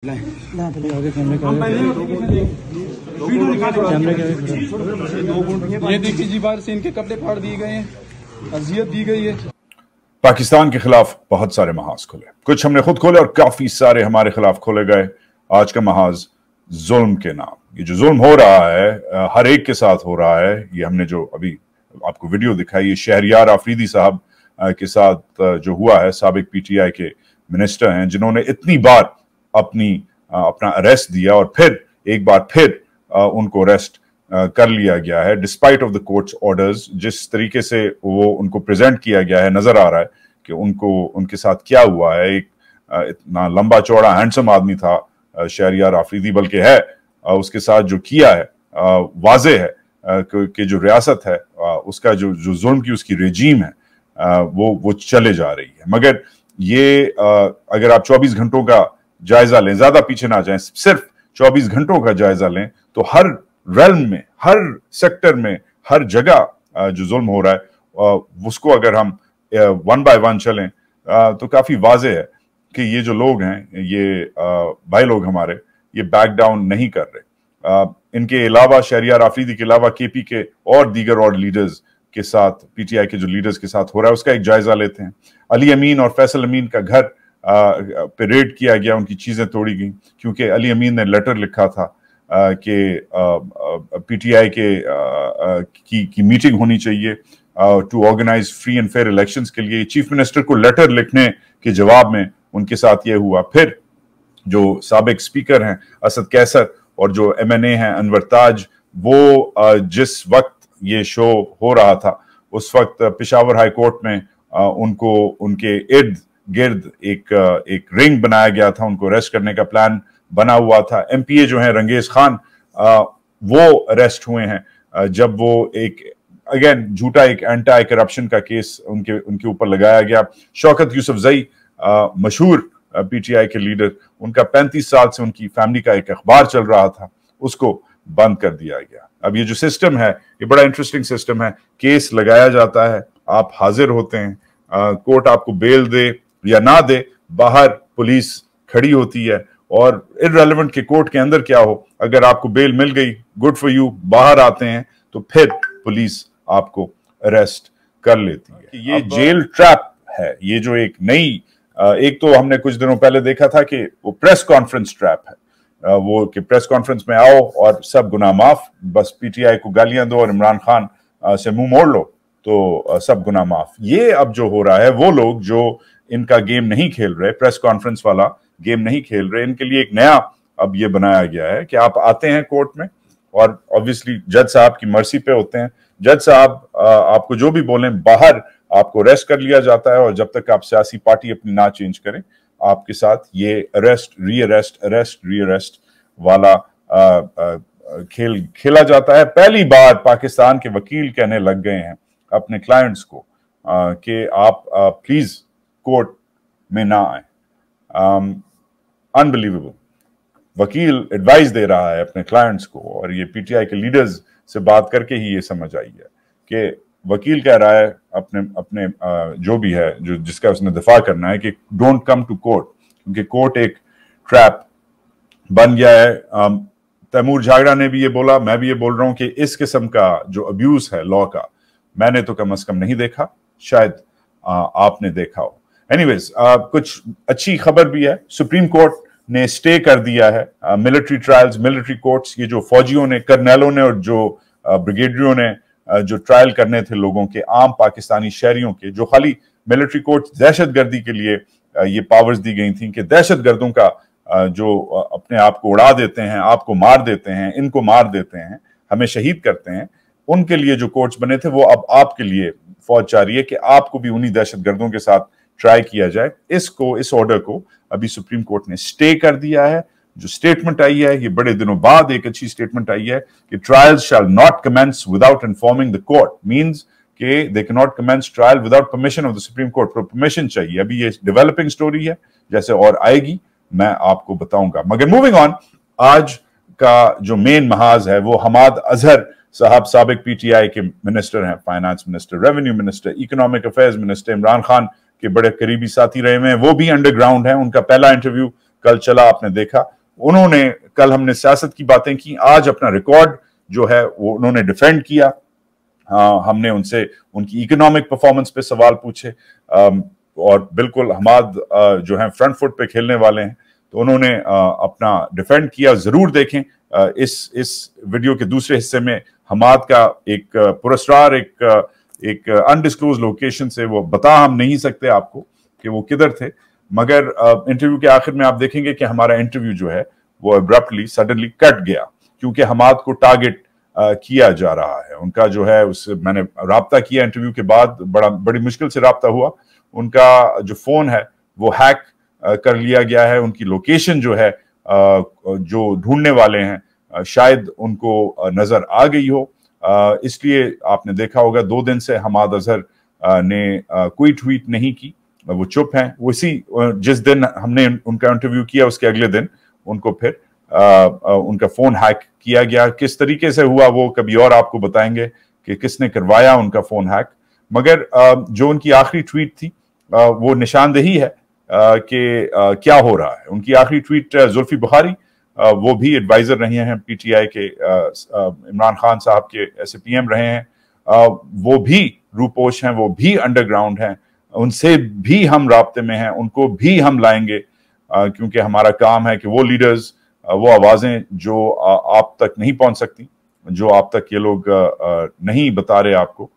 ये देखिए जी, बाहर से इनके कपड़े फाड़ दिए गए हैं, अजियत दी गई है। पाकिस्तान के खिलाफ बहुत सारे महाज खुले, कुछ हमने खुद खोले और काफी सारे हमारे खिलाफ खोले गए। आज का महाज जुल्म के नाम, ये जो जुल्म हो रहा है हर एक के साथ हो रहा है। ये हमने जो अभी आपको वीडियो दिखाई, ये शहरियार आफरीदी साहब के साथ जो हुआ है, साबिक पीटीआई के मिनिस्टर हैं, जिन्होंने इतनी बार अपना अरेस्ट दिया और फिर एक बार फिर उनको अरेस्ट कर लिया गया है despite of the courts orders. जिस तरीके से वो उनको प्रेजेंट किया गया है, नजर आ रहा है कि उनके साथ क्या हुआ है। एक इतना लंबा चौड़ा हैंडसम आदमी था शहरियार आफरीदी, बल्कि है उसके साथ जो किया है वाजे है कि जो रियासत है उसका जो जुल्म की उसकी रेजीम है वो चले जा रही है। मगर ये अगर आप 24 घंटों का जायजा लें, ज्यादा पीछे ना जाएं, सिर्फ 24 घंटों का जायजा लें, तो हर रेल्म में, हर सेक्टर में, हर जगह जो जुल्म हो रहा है उसको अगर हम वन बाय वन चलें तो काफी वाजे है कि ये जो लोग हैं, ये भाई लोग हमारे, ये बैक डाउन नहीं कर रहे। इनके अलावा, शहरियार आफरीदी के अलावा, केपी के और दीगर और लीडर्स के साथ, पीटीआई के जो लीडर्स के साथ हो रहा है उसका एक जायजा लेते हैं। अली अमीन और फैसल अमीन का घर पे रेड किया गया, उनकी चीजें तोड़ी गई क्योंकि अली अमीन ने लेटर लिखा था कि पीटीआई की मीटिंग होनी चाहिए to organise free and fair elections के लिए। चीफ मिनिस्टर को लेटर लिखने के जवाब में उनके साथ ये हुआ। फिर जो साबिक स्पीकर हैं असद कैसर और जो एमएनए हैं अनवर ताज, वो जिस वक्त ये शो हो रहा था उस वक्त पेशावर हाई कोर्ट में उनको उनके इर्द गिर्द एक रिंग बनाया गया था, उनको अरेस्ट करने का प्लान बना हुआ था। एमपीए जो है रंगेज खान, वो अरेस्ट हुए हैं जब वो अगेन झूठा एक एंटी करप्शन का केस उनके ऊपर लगाया गया। शौकत यूसुफजई, मशहूर पीटीआई के लीडर, उनका 35 साल से उनकी फैमिली का एक अखबार चल रहा था, उसको बंद कर दिया गया। अब ये जो सिस्टम है, ये बड़ा इंटरेस्टिंग सिस्टम है। केस लगाया जाता है, आप हाजिर होते हैं, कोर्ट आपको बेल दे या ना दे, बाहर पुलिस खड़ी होती है और इररेलेवेंट के कोर्ट के अंदर क्या हो, अगर आपको बेल मिल गई, गुड फॉर यू, बाहर आते हैं तो फिर पुलिस आपको अरेस्ट कर लेती है। ये जेल ट्रैप है। ये जो एक नई, एक तो हमने कुछ दिनों पहले देखा था कि वो प्रेस कॉन्फ्रेंस ट्रैप है, वो कि प्रेस कॉन्फ्रेंस में आओ और सब गुनाह माफ, बस पीटीआई को गालियां दो और इमरान खान से मुंह मोड़ लो तो सब गुनाह माफ। ये अब जो हो रहा है, वो लोग जो इनका गेम नहीं खेल रहे, प्रेस कॉन्फ्रेंस वाला गेम नहीं खेल रहे, इनके लिए एक नया अब ये बनाया गया है कि आप आते हैं कोर्ट में और ऑब्वियसली जज साहब की मर्जी पे होते हैं। जज साहब आपको जो भी बोलें, बाहर आपको अरेस्ट कर लिया जाता है और जब तक आप सियासी पार्टी अपनी ना चेंज करें, आपके साथ ये अरेस्ट री अरेस्ट वाला खेल खेला जाता है। पहली बार पाकिस्तान के वकील कहने लग गए हैं अपने क्लाइंट्स को कि आप प्लीज कोर्ट में ना आए। अनबिलीवेबल, वकील एडवाइस दे रहा है अपने क्लाइंट्स को, और ये पीटीआई के लीडर्स से बात करके ही ये समझ आई है कि वकील कह रहा है अपने जो भी है, जो जिसका उसने दिफा करना है, कि डोंट कम टू कोर्ट, क्योंकि कोर्ट एक ट्रैप बन गया है। तैमूर झागड़ा ने भी ये बोला, मैं भी ये बोल रहा हूं कि इस किस्म का जो अब्यूज है लॉ का, मैंने तो कम से कम नहीं देखा, शायद आपने देखा हो। एनीवेज, कुछ अच्छी खबर भी है। सुप्रीम कोर्ट ने स्टे कर दिया है मिलिट्री ट्रायल्स, मिलिट्री कोर्ट्स। ये जो फौजियों ने, कर्नलों ने और जो ब्रिगेडियरों ने जो ट्रायल करने थे लोगों के, आम पाकिस्तानी शहरियों के, जो खाली मिलिट्री कोर्ट दहशतगर्दी के लिए ये पावर्स दी गई थी कि दहशतगर्दों का जो अपने आप को उड़ा देते हैं, आपको मार देते हैं, इनको मार देते हैं, हमें शहीद करते हैं, उनके लिए जो कोर्ट्स बने थे, वो अब आपके लिए फौज चाह रही है कि आपको भी उन्हीं दहशतगर्दों के साथ ट्राई किया जाए। इस ऑर्डर को अभी सुप्रीम कोर्ट ने स्टे कर दिया है। जो स्टेटमेंट आई है, ये बड़े दिनों बाद एक अच्छी स्टेटमेंट आई है कि trials shall not commence without informing the court, means कि they can not commence trial without permission of the supreme court. Permission चाहिए। अभी ये डेवलपिंग स्टोरी है, जैसे और आएगी मैं आपको बताऊंगा। मगर मूविंग ऑन, आज का जो मेन महाज है वो हमाद अजहर साहब, साबिक पीटीआई के मिनिस्टर हैं, finance minister, revenue minister, economic affairs minister, Imran Khan के बड़े करीबी साथी रहे हैं। वो भी अंडरग्राउंड हैं। उनका पहला इंटरव्यू कल चला आपने देखा। उन्होंने कल हमने सियासत की बातें की, आज अपना रिकॉर्ड जो है वो उन्होंने डिफेंड किया। हमने उनसे उनकी इकोनॉमिक परफॉर्मेंस पे सवाल पूछे, और बिल्कुल हमाद जो है फ्रंट फुट पे खेलने वाले हैं, तो उन्होंने अपना डिफेंड किया। जरूर देखें इस वीडियो के दूसरे हिस्से में हमाद का एक पुरस्कार एक अनडिस्क्लोज लोकेशन से, वो बता हम नहीं सकते आपको कि वो किधर थे, मगर इंटरव्यू के आखिर में आप देखेंगे कि हमारा इंटरव्यू जो है वो अब्रप्टली सडनली कट गया, क्योंकि हमाद को टारगेट किया जा रहा है। उनका जो है उससे मैंने राब्ता किया इंटरव्यू के बाद, बड़ी मुश्किल से राब्ता हुआ। उनका जो फोन है वो हैक कर लिया गया है। उनकी लोकेशन जो है जो ढूंढने वाले हैं शायद उनको नजर आ गई हो, इसलिए आपने देखा होगा 2 दिन से हमाद अजहर ने कोई ट्वीट नहीं की, वो चुप हैं। जिस दिन हमने उनका इंटरव्यू किया उसके अगले दिन उनको फिर उनका फोन हैक किया गया। किस तरीके से हुआ वो कभी और आपको बताएंगे कि किसने करवाया उनका फोन हैक, मगर जो उनकी आखिरी ट्वीट थी वो निशानदेही है कि क्या हो रहा है। उनकी आखिरी ट्वीट जुल्फी बुखारी, वो भी एडवाइजर रहे हैं पीटीआई के, इमरान खान साहब के SPM रहे हैं, वो भी रूपोश हैं, वो भी अंडरग्राउंड हैं, उनसे भी हम राब्ते में हैं, उनको भी हम लाएंगे, क्योंकि हमारा काम है कि वो लीडर्स, वो आवाजें जो आप तक नहीं पहुंच सकती, जो आप तक ये लोग नहीं बता रहे आपको,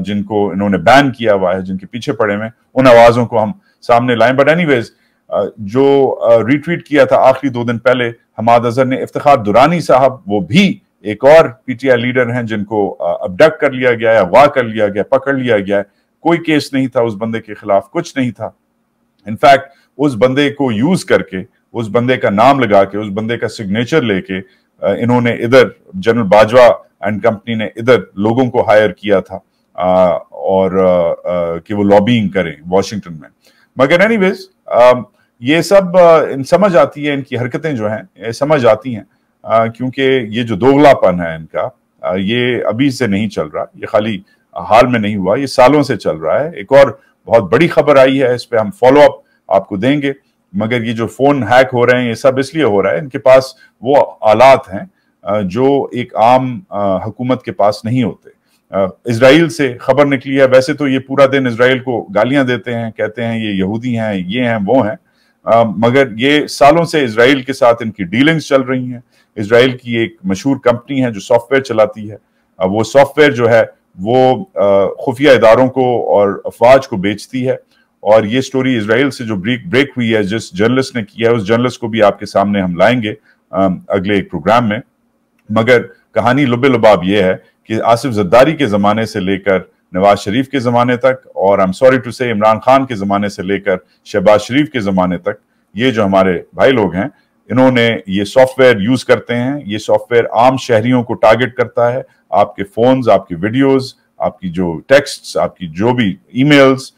जिनको इन्होंने बैन किया हुआ है, जिनके पीछे पड़े हुए, उन आवाजों को हम सामने लाएं। बट एनीवेज, जो रिट्वीट किया था आखिरी 2 दिन पहले हमाद अजहर ने, इफ्तिखार दुरानी साहब, वो भी एक और पीटीआई लीडर हैं जिनको अबडक्ट कर लिया गया है, अगवा कर लिया गया, पकड़ लिया गया है। कोई केस नहीं था उस बंदे के खिलाफ, कुछ नहीं था। इनफैक्ट उस बंदे को यूज करके, उस बंदे का नाम लगा के, उस बंदे का सिग्नेचर लेके इन्होंने इधर जनरल बाजवा एंड कंपनी ने इधर लोगों को हायर किया था और कि वो लॉबिंग करें वॉशिंगटन में। मगर एनीवेज, ये सब समझ आती है, इनकी हरकतें जो हैं ये समझ आती हैं, क्योंकि ये जो दोगलापन है इनका, ये अभी से नहीं चल रहा, ये खाली हाल में नहीं हुआ, ये सालों से चल रहा है। एक और बहुत बड़ी खबर आई है, इस पे हम फॉलो अप आपको देंगे, मगर ये जो फोन हैक हो रहे हैं ये सब इसलिए हो रहा है, इनके पास वो आलात हैं जो एक आम हुकूमत के पास नहीं होते। इजराइल से खबर निकली है, वैसे तो ये पूरा दिन इजराइल को गालियां देते हैं, कहते हैं ये यहूदी हैं, ये हैं, वो हैं, मगर ये सालों से इजराइल के साथ इनकी डीलिंग्स चल रही हैं। इजराइल की एक मशहूर कंपनी है जो सॉफ्टवेयर चलाती है, वो सॉफ्टवेयर जो है वो खुफिया इदारों को और अफवाज को बेचती है, और ये स्टोरी इजराइल से जो ब्रेक हुई है, जिस जर्नलिस्ट ने किया है, उस जर्नलिस्ट को भी आपके सामने हम लाएंगे अगले एक प्रोग्राम में। मगर कहानी लुबे लुबाब ये है कि आसिफ जरदारी के जमाने से लेकर नवाज शरीफ के जमाने तक, और आई एम सॉरी टू से इमरान खान के जमाने से लेकर शहबाज शरीफ के जमाने तक, ये जो हमारे भाई लोग हैं, इन्होंने ये सॉफ्टवेयर यूज करते हैं। ये सॉफ्टवेयर आम शहरियों को टारगेट करता है, आपके फोन्स, आपके वीडियोस, आपकी जो टेक्स्ट्स, आपकी जो भी ईमेल्स,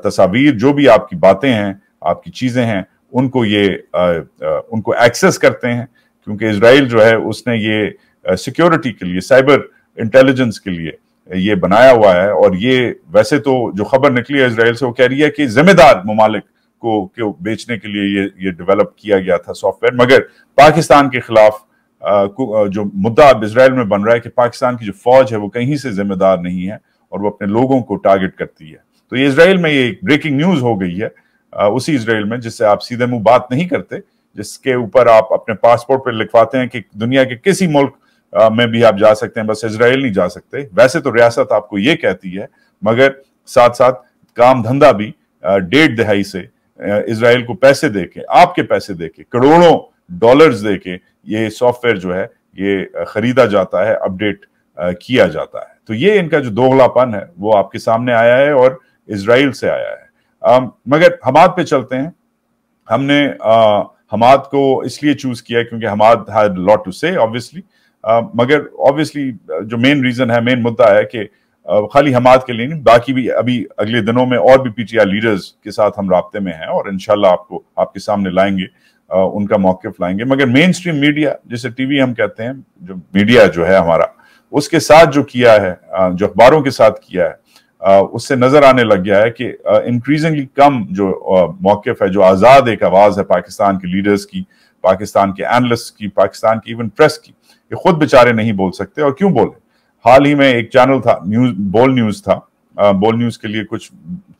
तस्वीर, जो भी आपकी बातें हैं, आपकी चीजें हैं, उनको एक्सेस करते हैं, क्योंकि इजराइल जो है उसने ये सिक्योरिटी के लिए, साइबर इंटेलिजेंस के लिए ये बनाया हुआ है। और ये वैसे तो जो खबर निकली है इजराइल से, वो कह रही है कि जिम्मेदार ममालिक को बेचने के लिए ये डेवलप किया गया था सॉफ्टवेयर, मगर पाकिस्तान के खिलाफ जो मुद्दा अब इजराइल में बन रहा है कि पाकिस्तान की जो फौज है वो कहीं से जिम्मेदार नहीं है और वो अपने लोगों को टारगेट करती है। तो ये इजराइल में ये ब्रेकिंग न्यूज हो गई है, उसी इजराइल में जिससे आप सीधे मुंह बात नहीं करते, जिसके ऊपर आप अपने पासपोर्ट पर लिखवाते हैं कि दुनिया के किसी मुल्क में भी आप जा सकते हैं, बस इजराइल नहीं जा सकते। वैसे तो रियासत आपको ये कहती है, मगर साथ साथ काम धंधा भी 1.5 दहाई से इजराइल को पैसे देके, आपके पैसे देके, करोड़ों डॉलर्स देके ये सॉफ्टवेयर जो है ये खरीदा जाता है, अपडेट किया जाता है। तो ये इनका जो दोगलापन है वो आपके सामने आया है और इजराइल से आया है। मगर हमाद पे चलते हैं। हमने हमाद को इसलिए चूज किया क्योंकि हमाद हैड लॉट टू से ऑब्वियसली, मगर ऑब्वियसली जो मेन रीजन है, मेन मुद्दा है कि खाली हमाद के लिए नहीं, बाकी भी अभी अगले दिनों में और भी पीटीआई लीडर्स के साथ हम राब्ते में हैं और इंशाल्लाह आपको आपके सामने लाएंगे, उनका मौकिफ लाएंगे। मगर मेन स्ट्रीम मीडिया, जिसे टीवी हम कहते हैं, जो मीडिया जो है हमारा, उसके साथ जो किया है, जो अखबारों के साथ किया है, उससे नजर आने लग गया है कि इंक्रीजिंगली कम जो मौक़िफ़ है, जो आज़ाद एक आवाज़ है पाकिस्तान के लीडर्स की, पाकिस्तान के एनालिस्ट की, पाकिस्तान की इवन प्रेस की, ये खुद बेचारे नहीं बोल सकते। और क्यों बोले? हाल ही में एक चैनल था, बोल न्यूज़ था, बोल न्यूज़ के लिए कुछ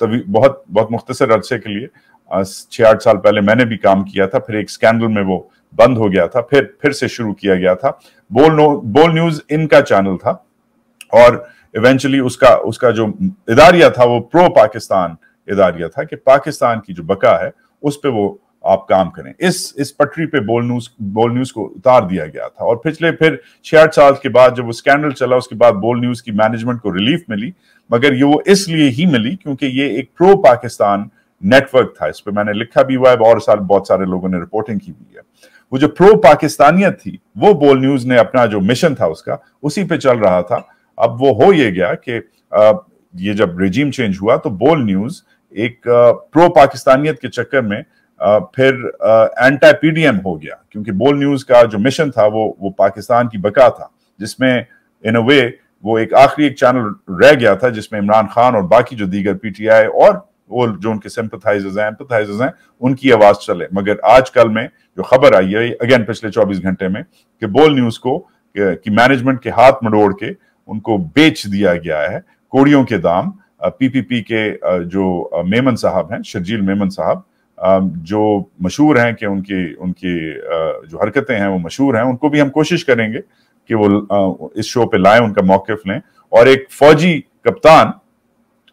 बहुत बहुत मुख्तसर अरसे के लिए 6-8 साल पहले मैंने भी काम किया था, फिर एक स्कैंडल में वो बंद हो गया था, फिर से शुरू किया गया था। बोल न्यूज़ इनका चैनल था और इवेंचुअली उसका जो इदारिया था वो प्रो पाकिस्तान इदारिया था कि पाकिस्तान की जो बका है उस पे वो आप काम करें। इस पटरी पे बोल न्यूज़ को उतार दिया गया था। और फिर 6-8 साल के बाद जब वो स्कैंडल चला, उसके बाद बोल न्यूज़ की मैनेजमेंट को रिलीफ मिली, मगर ये वो इसलिए ही मिली क्योंकि ये एक प्रो पाकिस्तान नेटवर्क था। इस पे मैंने लिखा भी हुआ है और बहुत सारे लोगों ने रिपोर्टिंग की हुई है। वो जो प्रो पाकिस्तानियत थी वो बोल न्यूज़ ने अपना जो मिशन था उसका उसी पे चल रहा था। अब वो हो ये गया कि ये जब रेजिम चेंज हुआ तो बोल न्यूज़ एक प्रो पाकिस्तानियत के चक्कर में फिर एंटी पीडीएम हो गया, क्योंकि बोल न्यूज़ का जो मिशन था वो पाकिस्तान की बका था, जिसमें इन अ वे वो एक आखिरी एक चैनल रह गया था जिसमें इमरान खान और बाकी जो दीगर पीटीआई और वो जो उनके सिंपथाइजर्स हैं उनकी आवाज चले। मगर आजकल में जो खबर आई है अगेन पिछले 24 घंटे में कि बोल न्यूज़ को की मैनेजमेंट के हाथ मरोड़ के उनको बेच दिया गया है कोड़ियों के दाम। पीपीपी के जो मेमन साहब हैं, शर्जील मेमन साहब, जो मशहूर हैं कि उनकी जो हरकतें हैं वो मशहूर हैं, उनको भी हम कोशिश करेंगे कि वो इस शो पे लाएं, उनका मौकिफ लें। और एक फौजी कप्तान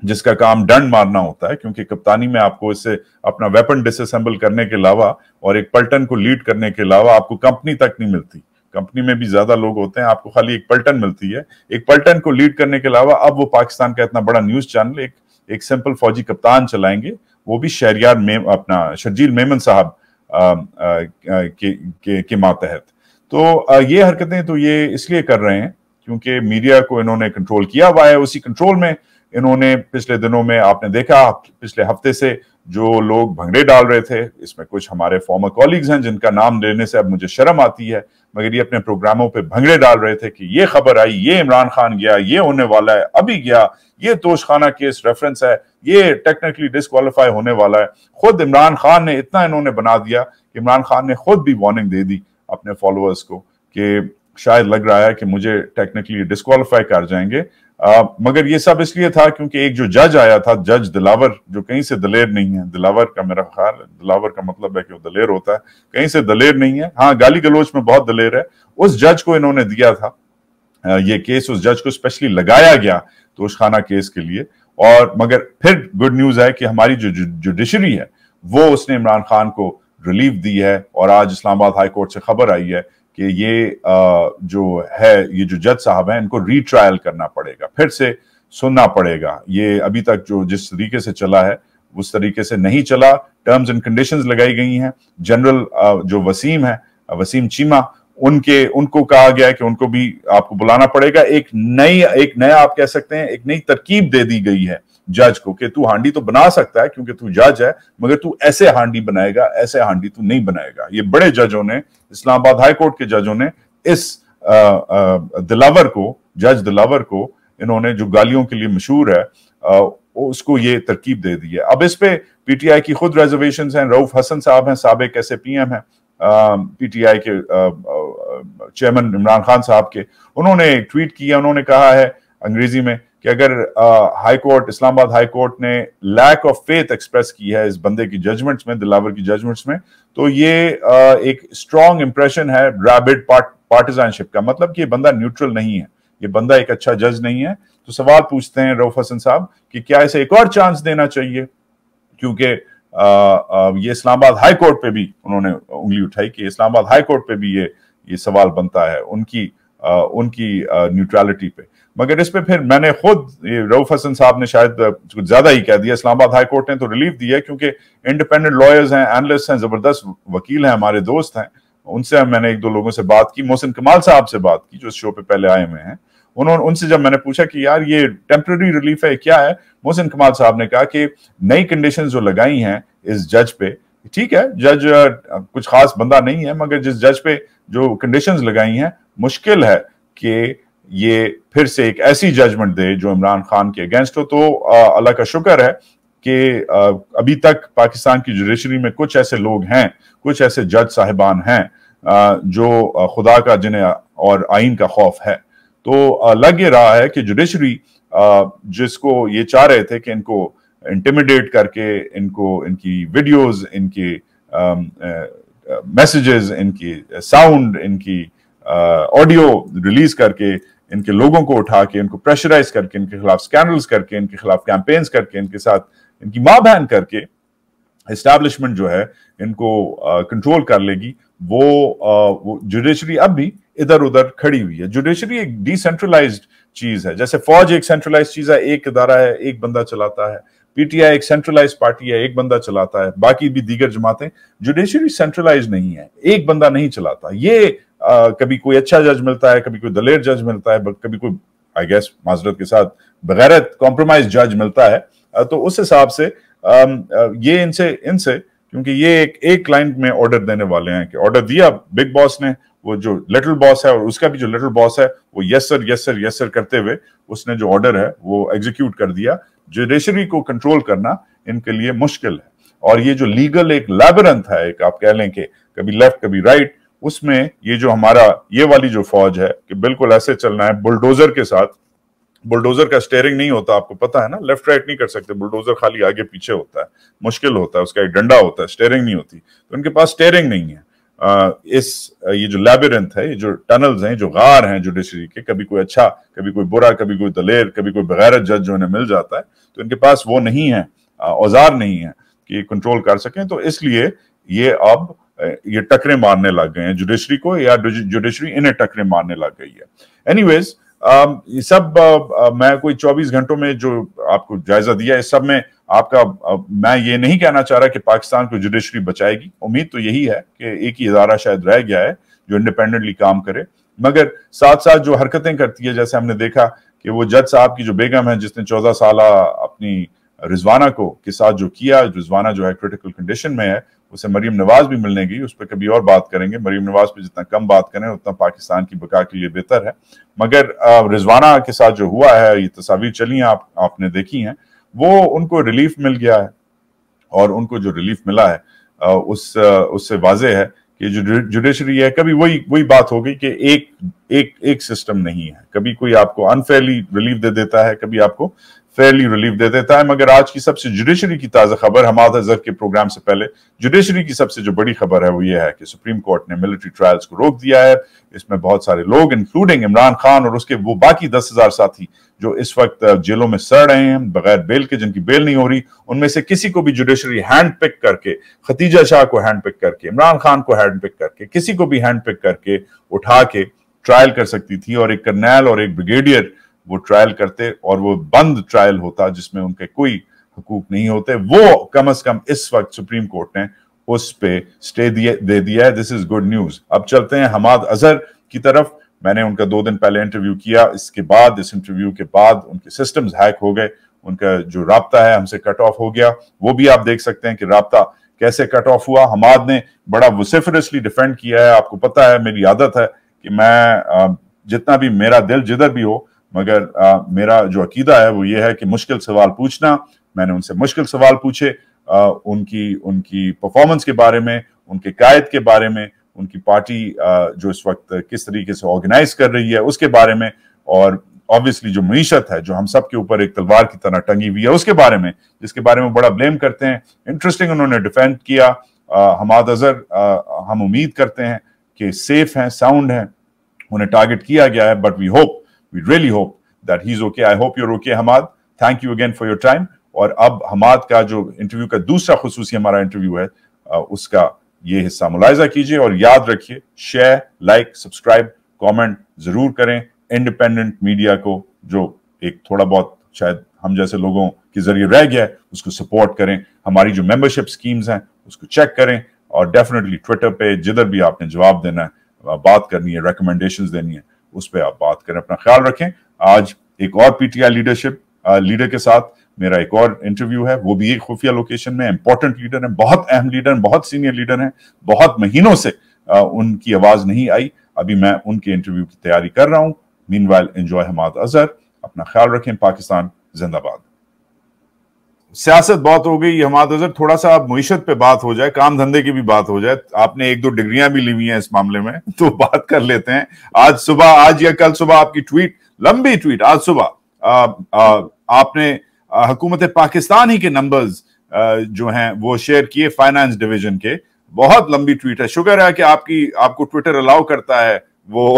जिसका काम डंड मारना होता है, क्योंकि कप्तानी में आपको इससे अपना वेपन डिसअसेंबल करने के अलावा और एक पलटन को लीड करने के अलावा आपको कंपनी तक नहीं मिलती। कंपनी में भी ज्यादा लोग होते हैं, आपको खाली एक पलटन मिलती है। एक पलटन को लीड करने के अलावा अब वो पाकिस्तान का इतना बड़ा न्यूज चैनल एक सिंपल फौजी कप्तान चलाएंगे, वो भी शहरियार में अपना शर्जील मेमन साहब के मातहत। तो ये हरकतें तो ये इसलिए कर रहे हैं क्योंकि मीडिया को इन्होंने कंट्रोल किया हुआ है। उसी कंट्रोल में इन्होंने पिछले दिनों में आपने देखा, पिछले हफ्ते से जो लोग भंगड़े डाल रहे थे, इसमें कुछ हमारे फॉर्मर कॉलीग्स हैं जिनका नाम लेने से अब मुझे शर्म आती है, मगर ये अपने प्रोग्रामों पे भंगड़े डाल रहे थे कि ये खबर आई, ये इमरान खान गया, ये होने वाला है, अभी गया, ये तोशखाना केस रेफरेंस है, ये टेक्निकली डिस्क्वालीफाई होने वाला है। खुद इमरान खान ने इतना इन्होंने बना दिया कि इमरान खान ने खुद भी वार्निंग दे दी अपने फॉलोअर्स को कि शायद लग रहा है कि मुझे टेक्निकली डिस्क्वालीफाई कर जाएंगे। मगर ये सब इसलिए था क्योंकि एक जो जज आया था, जज दिलावर, जो कहीं से दलेर नहीं है। दिलावर का मेरा ख्याल है, दिलावर का मतलब है कि वो दलेर होता है, कहीं से दलेर नहीं है, हाँ गाली गलोच में बहुत दलेर है। उस जज को इन्होंने दिया था ये केस, उस जज को स्पेशली लगाया गया तोशखाना केस के लिए। और मगर फिर गुड न्यूज है कि हमारी जो जुडिशरी है वो उसने इमरान खान को रिलीफ दी है। और आज इस्लामाबाद हाई कोर्ट से खबर आई है कि ये जो है, ये जो जज साहब हैं, इनको रीट्रायल करना पड़ेगा, फिर से सुनना पड़ेगा। ये अभी तक जो जिस तरीके से चला है उस तरीके से नहीं चला। टर्म्स एंड कंडीशंस लगाई गई हैं। जनरल जो वसीम है, वसीम चीमा, उनको कहा गया है कि उनको भी आपको बुलाना पड़ेगा। एक नया आप कह सकते हैं एक नई तरकीब दे दी गई है जज को कि तू हांडी तो बना सकता है क्योंकि तू जज है, मगर तू ऐसे हांडी बनाएगा, ऐसे हांडी तू नहीं बनाएगा। ये बड़े जजों ने, इस्लामाबाद हाई कोर्ट के जजों ने इस दिलावर को, जज दिलावर को, इन्होंने जो गालियों के लिए मशहूर है, उसको ये तरकीब दे दी है। अब इस पे पीटीआई की खुद रिजर्वेशंस हैं। रऊफ हसन साहब हैं, साबिक SAPM हैं पीटीआई के चेयरमैन इमरान खान साहब के, उन्होंने एक ट्वीट किया। उन्होंने कहा है अंग्रेजी में कि अगर high court, Islamabad high court ने लैक ऑफ फेथ एक्सप्रेस की है इस बंदे की जजमेंट्स में, दिलावर की जजमेंट्स में, तो ये एक स्ट्रॉन्ग इंप्रेशन है रैबिड पार्टिजनशिप का, मतलब कि ये बंदा न्यूट्रल नहीं है, ये बंदा एक अच्छा जज नहीं है। तो सवाल पूछते हैं रऊफ हसन साहब कि क्या इसे एक और चांस देना चाहिए, क्योंकि ये इस्लामाबाद हाई कोर्ट पे भी उन्होंने उंगली उठाई कि इस्लामाबाद हाई कोर्ट पे भी ये सवाल बनता है उनकी न्यूट्रलिटी पे। मगर इस पे फिर मैंने खुद, रऊफ हसन साहब ने शायद कुछ ज्यादा ही कह दिया। इस्लामाबाद हाई कोर्ट ने तो रिलीफ दिया क्योंकि इंडिपेंडेंट लॉयर्स हैं, एनालिस्ट हैं, जबरदस्त वकील हैं, हमारे दोस्त हैं। उनसे मैंने एक दो लोगों से बात की, मोहसिन कमाल साहब से बात की जो इस शो पे पहले आए हुए हैं। उनसे जब मैंने पूछा कि यार ये टेम्पररी रिलीफ है क्या है, मोहसिन कमाल साहब ने कहा कि नई कंडीशंस जो लगाई हैं इस जज पे, ठीक है जज कुछ खास बंदा नहीं है, मगर जिस जज पे जो कंडीशंस लगाई हैं, मुश्किल है कि ये फिर से एक ऐसी जजमेंट दे जो इमरान खान के अगेंस्ट हो। तो अल्लाह का शुक्र है कि अभी तक पाकिस्तान की जुडिशरी में कुछ ऐसे लोग हैं, कुछ ऐसे जज साहिबान हैं जो खुदा का जिन्हें और आइन का खौफ है। तो लग ये रहा है कि जुडिशरी जिसको ये चाह रहे थे कि इनको इंटिमिडेट करके, इनको इनकी वीडियोस, इनकी मैसेजेस, इनकी साउंड, इनकी ऑडियो रिलीज करके, इनके लोगों को उठा के, इनको प्रेशराइज करके, इनके खिलाफ स्कैंडल्स करके, इनके खिलाफ कैंपेन्स करके, इनके साथ इनकी माँ बहन करके एस्टैब्लिशमेंट जो है इनको कंट्रोल कर लेगी, वो जुडिशरी अब भी इधर उधर खड़ी हुई है। जुडिशरी एक डिसेंट्रलाइज्ड चीज है, जैसे फौज एक सेंट्रलाइज्ड चीज है, एक इदारा है, एक बंदा चलाता है। पीटीआई एक सेंट्रलाइज्ड पार्टी है, एक बंदा चलाता है। बाकी भी दीगर जमातें, जुडिशरी सेंट्रलाइज्ड नहीं है, एक बंदा नहीं चलाता। ये कभी कोई अच्छा जज मिलता है, कभी कोई दलेर जज मिलता है, कभी कोई आई गेस माजरत के साथ बगैरत कॉम्प्रोमाइज जज मिलता है। तो उस हिसाब से ये इनसे क्योंकि ये एक लाइन में ऑर्डर देने वाले हैं कि ऑर्डर दिया बिग बॉस ने, वो जो लिटिल बॉस है और उसका भी जो लिटिल बॉस है वो yes sir yes sir yes sir करते हुए उसने जो ऑर्डर है वो एग्जीक्यूट कर दिया। जुडिशरी को कंट्रोल करना इनके लिए मुश्किल है। और ये जो लीगल एक लैबिरिंथ है, एक आप कह लें कि कभी लेफ्ट कभी राइट, उसमें ये जो हमारा ये वाली जो फौज है कि बिल्कुल ऐसे चलना है बुलडोजर के साथ। बुलडोजर का स्टेयरिंग नहीं होता, आपको पता है ना, लेफ्ट राइट नहीं कर सकते। बुलडोजर खाली आगे पीछे होता है, मुश्किल होता है, उसका एक डंडा होता है, स्टेयरिंग नहीं होती। तो उनके पास स्टेयरिंग नहीं है। ये जो लैबिरिंथ है, ये जो टनल्स हैं, जो गार हैं जुडिशरी के, कभी कोई अच्छा, कभी कोई बुरा, कभी कोई दलेर, कभी कोई बगैरत जज जो उन्हें मिल जाता है, तो इनके पास वो नहीं है, औजार नहीं है कि कंट्रोल कर सकें। तो इसलिए ये अब ये टकरे मारने लग गए हैं जुडिशरी को, या जुडिशरी इन्हें टकरे मारने लग गई है। एनीवेज ये सब मैं कोई 24 घंटों में जो आपको जायजा दिया, इस सब में आपका मैं ये नहीं कहना चाह रहा कि पाकिस्तान को जुडिशरी बचाएगी। उम्मीद तो यही है कि एक ही इदारा शायद रह गया है जो इंडिपेंडेंटली काम करे, मगर साथ साथ जो हरकतें करती है, जैसे हमने देखा कि वो जज साहब की जो बेगम है जिसने 14 साल अपनी रिजवाना के साथ जो किया, रिजवाना जो है क्रिटिकल कंडीशन में है, उसे मरीम नवाज भी मिलने गई। उस पर कभी और बात करेंगे। मरीम नवाज पे जितना कम बात करें उतना पाकिस्तान की बका के लिए बेहतर है। मगर रिजवाना के साथ जो हुआ है, ये तस्वीर चली हैं, आपने देखी हैं, वो उनको रिलीफ मिल गया है। और उनको जो रिलीफ मिला है उससे वाजे है कि जो जुडिशरी है, कभी वही बात हो गई कि एक सिस्टम नहीं है। कभी कोई आपको अनफेयरली रिलीफ दे देता है, कभी आपको फेयरली रिलीफ दे देता है। मगर आज की सबसे जुडिशरी की ताजा खबर, हमाद अजहर के प्रोग्राम से पहले जुडिशरी की सबसे जो बड़ी खबर है वो ये है कि सुप्रीम कोर्ट ने मिलिट्री ट्रायल्स को रोक दिया है। इसमें बहुत सारे लोग इंक्लूडिंग इमरान खान और उसके वो बाकी 10,000 साथी जो इस वक्त जेलों में सड़ रहे हैं बगैर बेल के, जिनकी बेल नहीं हो रही, उनमें से किसी को भी जुडिशरी हैंड पिक करके, खतीजा शाह को हैंड पिक करके, इमरान खान को हैंड पिक करके, किसी को भी हैंड पिक करके उठा के ट्रायल कर सकती थी। और एक कर्नैल और एक ब्रिगेडियर वो ट्रायल करते और वो बंद ट्रायल होता जिसमें उनके कोई हकूक नहीं होते। वो कम से कम इस वक्त सुप्रीम कोर्ट ने उस पे स्टे दे दिया है। This is good news. अब चलते हैं हमाद अजहर की तरफ। मैंने उनका 2 दिन पहले इंटरव्यू किया। इसके बाद, इस इंटरव्यू के बाद उनके सिस्टम्स हैक हो गए, उनका जो राब्ता है हमसे कट ऑफ हो गया। वो भी आप देख सकते हैं कि राब्ता कैसे कट ऑफ हुआ। हमाद ने बड़ा वोसिफरसली डिफेंड किया है। आपको पता है मेरी आदत है कि मैं जितना भी मेरा दिल जिधर भी हो, मगर मेरा जो अकीदा है वो ये है कि मुश्किल सवाल पूछना। मैंने उनसे मुश्किल सवाल पूछे, उनकी परफॉर्मेंस के बारे में, उनके कायद के बारे में, उनकी पार्टी जो इस वक्त किस तरीके से ऑर्गेनाइज कर रही है उसके बारे में, और ऑब्वियसली जो मईशत है जो हम सब के ऊपर एक तलवार की तरह टंगी हुई है उसके बारे में, जिसके बारे में बड़ा ब्लेम करते हैं। इंटरेस्टिंग उन्होंने डिफेंड किया। हमाद अजहर हम उम्मीद करते हैं कि सेफ हैं, साउंड हैं। उन्हें टारगेट किया गया है, but we really hope that he's okay. I hope you're okay, Hamad. Thank you again for your time. और अब हमाद का जो इंटरव्यू का दूसरा खुसूसी हमारा इंटरव्यू है, उसका ये हिस्सा मुलाहिजा कीजिए और याद रखिए, शेयर, लाइक, सब्सक्राइब, कमेंट जरूर करें। इंडिपेंडेंट मीडिया को जो एक थोड़ा बहुत शायद हम जैसे लोगों के जरिए रह गया है उसको सपोर्ट करें। हमारी जो मेंबरशिप स्कीम्स हैं उसको चेक करें, और डेफिनेटली ट्विटर पे जिधर भी आपने जवाब देना है, बात करनी है, रिकमेंडेशंस देनी है, उस पर आप बात करें। अपना ख्याल रखें। आज एक और पीटीआई लीडर के साथ मेरा एक और इंटरव्यू है, वो भी एक खुफिया लोकेशन में। इंपॉर्टेंट लीडर हैं, बहुत अहम लीडर हैं, बहुत सीनियर लीडर हैं। बहुत महीनों से उनकी आवाज नहीं आई। अभी मैं उनके इंटरव्यू की तैयारी कर रहा हूं। Meanwhile, enjoy Hamad Azhar. अपना ख्याल रखें. पाकिस्तान जिंदाबाद. सियासत बहुत हो गई. हमाद अजहर, थोड़ा सा अब मुईशत पे बात हो जाए, काम धंधे की भी बात हो जाए. आपने 1-2 डिग्रियां भी ली हुई हैं इस मामले में, तो बात कर लेते हैं. आज या कल सुबह आपकी ट्वीट, लंबी ट्वीट, आज सुबह आपने हुकूमत पाकिस्तान ही के नंबर्स जो हैं वो शेयर किए फाइनेंस डिवीजन के. बहुत लंबी ट्वीट है. शुक्र है कि आपको ट्विटर अलाउ करता है वो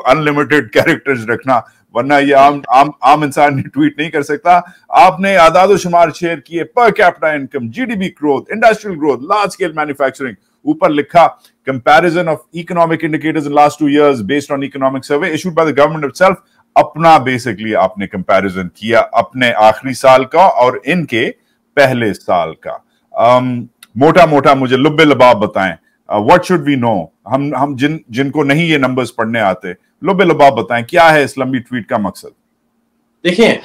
अनलिमिटेड कैरेक्टर्स रखना, वरना ये आम इंसान ट्वीट नहीं कर सकता. आपने आदाद शुमार शेयर किए, per capita income, GDP growth, industrial growth, large scale manufacturing. ऊपर लिखा comparison of economic indicators in last 2 years based on economic survey issued by the government itself. अपना बेसिकली आपने कंपैरिजन किया अपने आखिरी साल का और इनके पहले साल का. मोटा मोटा मुझे लुब्बे लबाब बताएं, व्हाट शुड वी नो. हम जिनको नहीं ये नंबर्स पढ़ने आते, लुब्बे लबाब बताएं क्या है इस लंबी ट्वीट का मकसद. देखिए,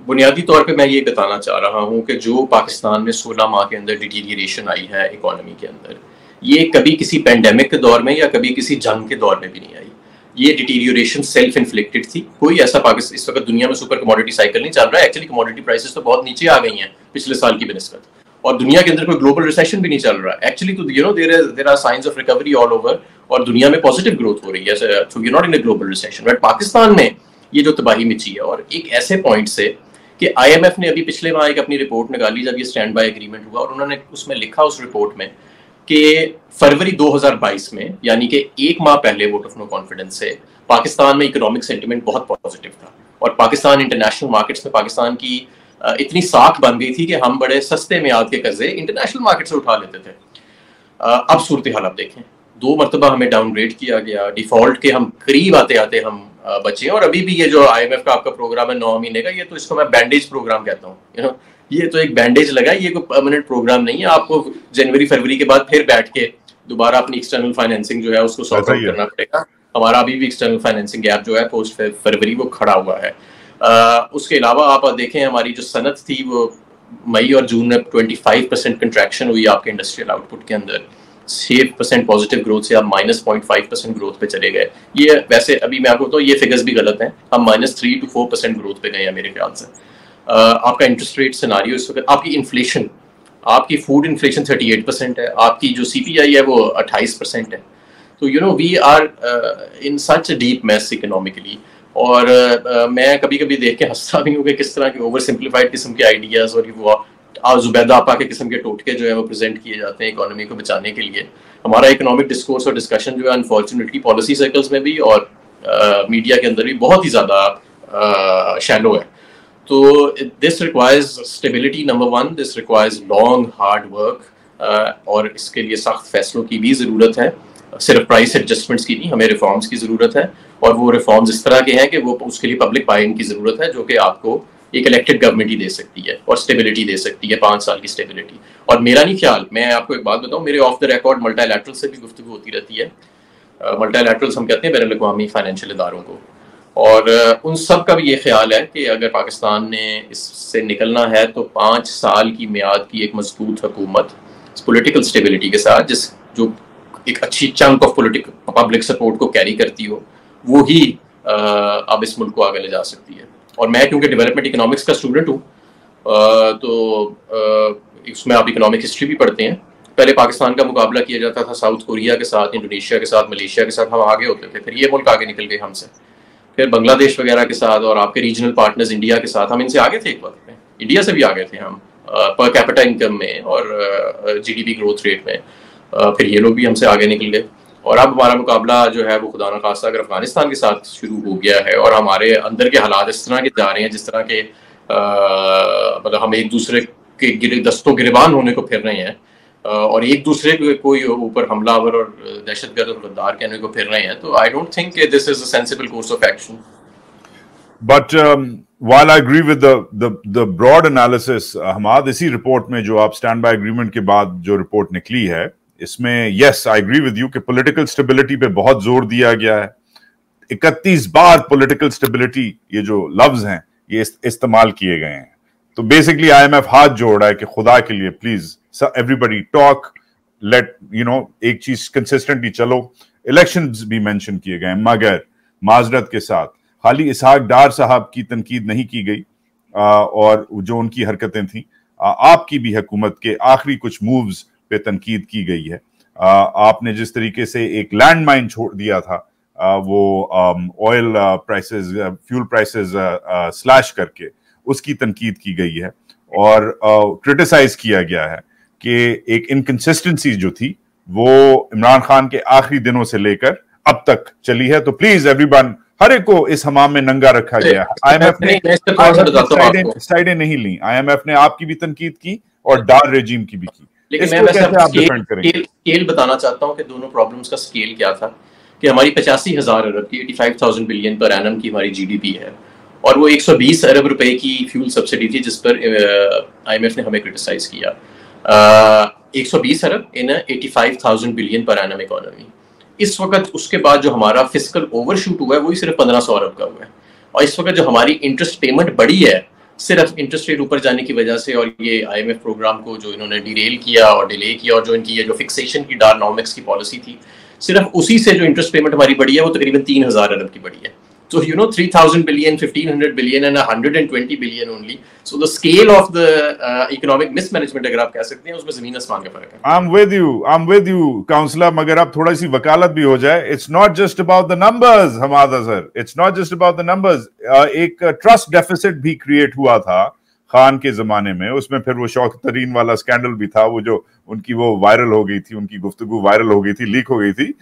बुनियादी तौर पे मैं ये बताना चाह रहा हूं कि जो पाकिस्तान में 16 माह के अंदर डिटीरियरेशन आई है इकोनॉमी के अंदर, ये कभी किसी पेंडेमिक के दौर में या कभी किसी जंग के दौर में भी नहीं आई. ये डिटीरियोरेशन सेल्फ इन्फ्लिक्टेड थी. कोई ऐसा पाकिस्तान इस वक्त दुनिया में सुपर कमोडिटी साइकिल नहीं चल रहा है. एक्चुअली कमोडिटी प्राइसेस तो बहुत नीचे आ गई हैं पिछले साल की बनिस्बत, और दुनिया के अंदर कोई ग्लोबल रिसेशन भी नहीं चल रहा है. एक्चुअली तो you know there are science of recovery all over, और दुनिया में पॉजिटिव ग्रोथ हो रही है. So you not in a global recession. But Pakistan में ये जो तबाही मची है, और एक ऐसे पॉइंट से कि IMF ने अभी पिछले माह एक अपनी रिपोर्ट निकाली जब ये स्टैंड बाय एग्रीमेंट हुआ, और उन्होंने उसमें लिखा उस रिपोर्ट में कि फरवरी 2022 में, यानी कि 1 माह पहले वोट ऑफ नो कॉन्फिडेंस से, पाकिस्तान में इकोनॉमिक सेंटिमेंट बहुत पॉजिटिव था, और पाकिस्तान इंटरनेशनल मार्केट्स में पाकिस्तान की इतनी साख बन गई थी कि हम बड़े सस्ते म्याद के कर्जे इंटरनेशनल मार्केट से उठा लेते थे. अब सूरत हाल आप देखें, 2 मरतबा हमें डाउनग्रेड किया गया, डिफॉल्ट के हम करीब आते आते हम बचे हैं. और अभी भी ये जो IMF का आपका प्रोग्राम है 9 महीने का, ये तो इसको मैं बैंडेज प्रोग्राम कहता हूँ. यू नो, ये तो एक बैंडेज लगा है, ये कोई परमानेंट प्रोग्राम नहीं है. आपको जनवरी फरवरी के बाद फिर बैठ के दोबारा अपनी एक्सटर्नल फाइनेंसिंग जो है उसको सॉर्ट आउट करना पड़ेगा. हमारा अभी भी एक्सटर्नल फाइनेंसिंग गैप जो है पोस्ट फरवरी वो खड़ा हुआ है. उसके अलावा आप देखें, हमारी जो सनत थी वो मई और जून में 25% कंट्रैक्शन हुई आपके इंडस्ट्रियल आउटपुट के अंदर. 6% पॉजिटिव ग्रोथ से आप -0.5% ग्रोथ पे चले गए. ये वैसे अभी मैं आपको बताऊं, ये फिगर्स भी गलत हैं. हम -3 to 4% ग्रोथ पे गए हैं मेरे ख्याल से. आपका इंटरेस्ट रेट सिनारियो इस वक्त, आपकी इन्फ्लेशन, आपकी फूड इन्फ्लेशन 38% है, आपकी जो CPI है वो 28% है. तो you know we are in such deep mess economically. और मैं कभी कभी देख के हंसता भी हूँ कि किस तरह के ओवर सिंप्लीफाइड किस्म के आइडियाज़ और वो जुबैदा आपा के किस्म के टोटके जो है वो प्रेजेंट किए जाते हैं इकोनॉमी को बचाने के लिए. हमारा इकोनॉमिक डिस्कोर्स और डिस्कशन जो है अनफॉर्चुनेटली पॉलिसी सर्कल्स में भी और मीडिया के अंदर भी बहुत ही ज़्यादा शैलो है. तो this requires stability number 1, this requires long hard work, और इसके लिए सख्त फैसलों की भी ज़रूरत है. सिर्फ प्राइस एडजस्टमेंट्स की नहीं, हमें रिफॉर्म्स की ज़रूरत है. और वो रिफॉर्म्स इस तरह के हैं कि वो उसके लिए पब्लिक बाय इन की ज़रूरत है, जो कि आपको एक इलेक्टेड गवर्नमेंट ही दे सकती है और स्टेबिलिटी दे सकती है, 5 साल की स्टेबिलिटी. और मेरा नहीं ख्याल, मैं आपको एक बात बताऊं, मेरे ऑफ द रिकॉर्ड मल्टीलैटरल से भी गुफ्तगू होती रहती है. मल्टीलैटरल्स हम कहते हैं बैनुल अक़वामी फाइनेंशियल इदारों को, और उन सब का भी ये ख्याल है कि अगर पाकिस्तान ने इससे निकलना है तो 5 साल की मियाद की एक मजबूत हुकूमत पॉलिटिकल स्टेबिलिटी के साथ, जो एक अच्छी chunk of political public support को कैरी करती हो, वो ही अब इस मुल्क को आगे ले जा सकती है. और मैं क्योंकि डेवलपमेंट इकोनॉमिक्स का स्टूडेंट हूँ, तो इसमें आप इकोनॉमिक हिस्ट्री भी पढ़ते हैं. पहले पाकिस्तान का मुकाबला किया जाता था साउथ कोरिया के साथ, इंडोनेशिया के साथ, मलेशिया के साथ, हम आगे होते थे. फिर ये मुल्क आगे निकल गए हमसे, फिर बांग्लादेश वगैरह के साथ, और आपके रीजनल पार्टनर्स इंडिया के साथ, हम इनसे आगे थे एक वक्त में. इंडिया से भी आगे थे हम पर कैपिटा इनकम में और GDP ग्रोथ रेट में. फिर ये लोग भी हमसे आगे निकल गए. और अब हमारा मुकाबला जो है वो खुदा न खास्ता अगर अफगानिस्तान के साथ शुरू हो गया है, और हमारे अंदर के हालात इस तरह के जा रहे हैं जिस तरह के मतलब हम एक दूसरे के दस्तों गिरबान होने को फिर रहे हैं, और एक दूसरे के कोई ऊपर हमलावर और दहशतगर्द और गद्दार कहने को फिर रहे हैं. तो I don't think this is a sensible course of action. But while I agree with the broad analysis, Hammad, इसी रिपोर्ट में जो आप स्टैंड बाय एग्रीमेंट के बाद जो रिपोर्ट निकली है, इसमें yes I agree with you कि पॉलिटिकल स्टेबिलिटी पे बहुत जोर दिया गया है. 31 बार पॉलिटिकल स्टेबिलिटी ये जो लफ्ज हैं ये इस्तेमाल किए गए हैं. तो बेसिकली IMF हाथ जोड़ रहा है कि खुदा के लिए please everybody talk, let you know एक चीज कंसिस्टेंटली चलो. इलेक्शंस भी मेंशन किए गए, मगर माजरत के साथ खाली इसहाक डार साहब की तनकीद नहीं की गई और जो उनकी हरकतें थी, आपकी भी हुकूमत के आखिरी कुछ मूव्स पे तनकीद की गई है। आपने जिस तरीके से एक लैंड माइन छोड़ दिया था, वो oil prices, fuel prices slash करके, उसकी तनकीद की गई है और क्रिटिसाइज किया गया है कि एक इनकंसिस्टेंसी जो थी वो इमरान खान के आखिरी दिनों से लेकर अब तक चली है। तो प्लीज एवरीवन, हर एक को इस हमाम में नंगा रखा गया। आईएमएफ ने साइडें नहीं ली, आईएमएफ ने आपकी भी तनकीद की और डार रेजिम की भी की। लेकिन मैं स्केल बताना चाहता हूं कि दोनों प्रॉब्लम्स का स्केल क्या था। कि हमारी 85,000 अरब की 85,000 बिलियन पर एनम की हमारी जीडीपी है और वो 120 अरब रुपए की फ्यूल सब्सिडी थी जिस पर आईएमएफ ने हमें क्रिटिसाइज किया। 120 अरब इन 85,000 बिलियन पर एनम इकोनॉमी। इस वक्त उसके बाद जो हमारा फिस्कल ओवरशूट हुआ है वही सिर्फ 1500 अरब का हुआ है और इस वक्त जो हमारी इंटरेस्ट पेमेंट बढ़ी है सिर्फ इंटरेस्ट रेट ऊपर जाने की वजह से और ये आईएमएफ प्रोग्राम को जो इन्होंने डिरेल किया और डिले किया और जो इनकी ये जो फिक्सेशन की डायनामिक्स की पॉलिसी थी, सिर्फ उसी से जो इंटरेस्ट पेमेंट हमारी बढ़ी है वो तकरीबन 3,000 अरब की बढ़ी है। So 3,000 billion, 1,500 billion and 120 billion only. So the scale of the economic mismanagement अगर आप कह सकते हैं उसमें जमीन आसमान का फर्क है। I'm with you, काउंसलर, मगर अब थोड़ा सी वकालत भी हो जाए। It's not just about the numbers, Hamada sir, it's not just about the numbers. एक ट्रस्ट डेफिसिट भी क्रिएट हुआ था खान के जमाने में, उसमें फिर वो शौक तरीन वाला स्कैंडल भी था, वो जो उनकी वो वायरल हो गई थी, उनकी गुफ्तगू वायरल हो गई थी, लीक हो गई थी।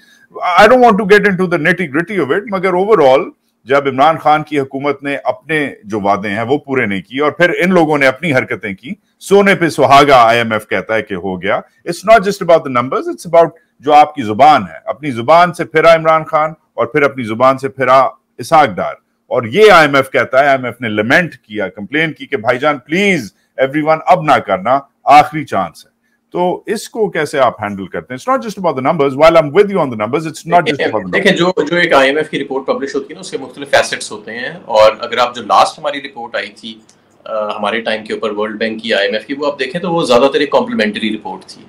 I don't want to get into the nitty gritty of it, मगर ओवरऑल जब इमरान खान की हुकूमत ने अपने जो वादे हैं वो पूरे नहीं किए और फिर इन लोगों ने अपनी हरकतें की, सोने पे सुहागा आईएमएफ कहता है कि हो गया। It's not just about the numbers, it's about जो आपकी जुबान है। अपनी जुबान से फिरा इमरान खान और फिर अपनी जुबान से फिरा इसहाक डार और ये आईएमएफ कहता है, आईएमएफ ने लमेंट किया, कंप्लेन की कि भाईजान प्लीज एवरीवन अब ना करना, आखिरी चांस है। तो इसको कैसे आप हैंडल करते हैं? It's not just about the numbers, while I am with you on the numbers, it's not just about the देखिए जो एक आईएमएफ की रिपोर्ट पब्लिश होती है ना उसके मुख्तलिफ फैसेट्स होते हैं और अगर आप जो लास्ट हमारी रिपोर्ट आई थी हमारे टाइम के ऊपर वर्ल्ड बैंक की आईएमएफ की, वो आप देखें तो वो ज्यादातर एक कॉम्प्लीमेंट्री रिपोर्ट थी।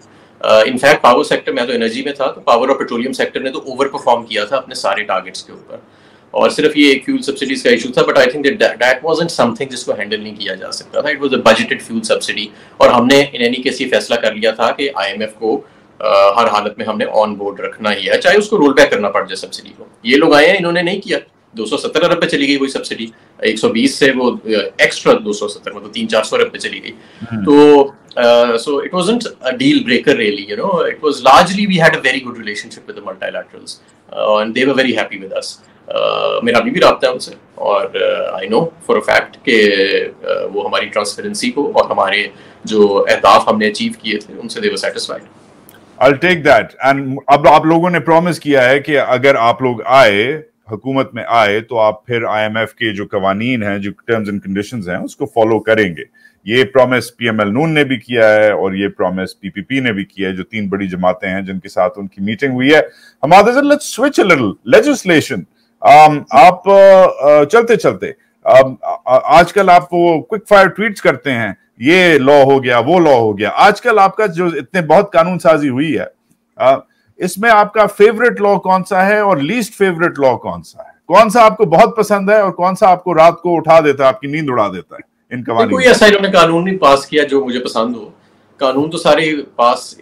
इनफैक्ट पावर सेक्टर, मैं तो एनर्जी में था, तो पावर और पेट्रोलियम सेक्टर ने तो ओवर परफॉर्म किया था अपने सारे टारगेट्स के ऊपर और सिर्फ ये एक फ्यूल सब्सिडीज का इशू था। But I think that wasn't something जिसको हैंडल नहीं किया जा सकता था। It was a budgeted fuel subsidy और हमने इन एनी केस ये फैसला कर लिया था कि आईएमएफ को हर हालत में हमने ऑन बोर्ड रखना ही है, चाहे उसको रोल बैक करना पड़ जाए सब्सिडी को। ये लोग आए हैं, इन्होंने नहीं किया, 270 अरब पे चली गई वही सब्सिडी, 120 से वो एक्स्ट्रा 270 मतलब 300-400 अरब पे चली गई। तो so it wasn't a deal breaker really, you know, it was largely we had a very good relationship with the multilaterals and they were very happy with us. मेरा अभी भी रब्ता है उनसे और I know for a fact कि वो हमारी ट्रांसपेरेंसी को और हमारे जो अहदाफ हमने अचीव किए थे उनसे दे वर satisfied. I'll take that. And अब आप लोगों ने प्रॉमिस किया है कि अगर आप लोग आए, हुकूमत में आए, तो आप फिर आईएमएफ के जो कवानीन हैं, जो टर्म्स एंड कंडीशंस हैं, उसको फॉलो करेंगे। ये प्रॉमिस पीएमएल नून ने भी किया है और ये प्रॉमिस पीपीपी ने भी किया है, जो तीन बड़ी जमातें हैं जिनके साथ उनकी मीटिंग हुई है। हमारे साथ let's switch a little legislation. आप चलते चलते आजकल आप वो क्विक फायर ट्वीट्स करते हैं, ये लॉ हो गया, वो लॉ हो गया। आजकल आपका जो इतने बहुत कानून साजी हुई है, इसमें आपका फेवरेट लॉ कौन सा है और लीस्ट फेवरेट लॉ कौन सा है? कौन सा आपको बहुत पसंद है और कौन सा आपको रात को उठा देता है, आपकी नींद उड़ा देता है? इन कवानीन कोई ऐसा इन्होंने कानून नहीं पास किया जो मुझे पसंद हो। कानून तो सारे पास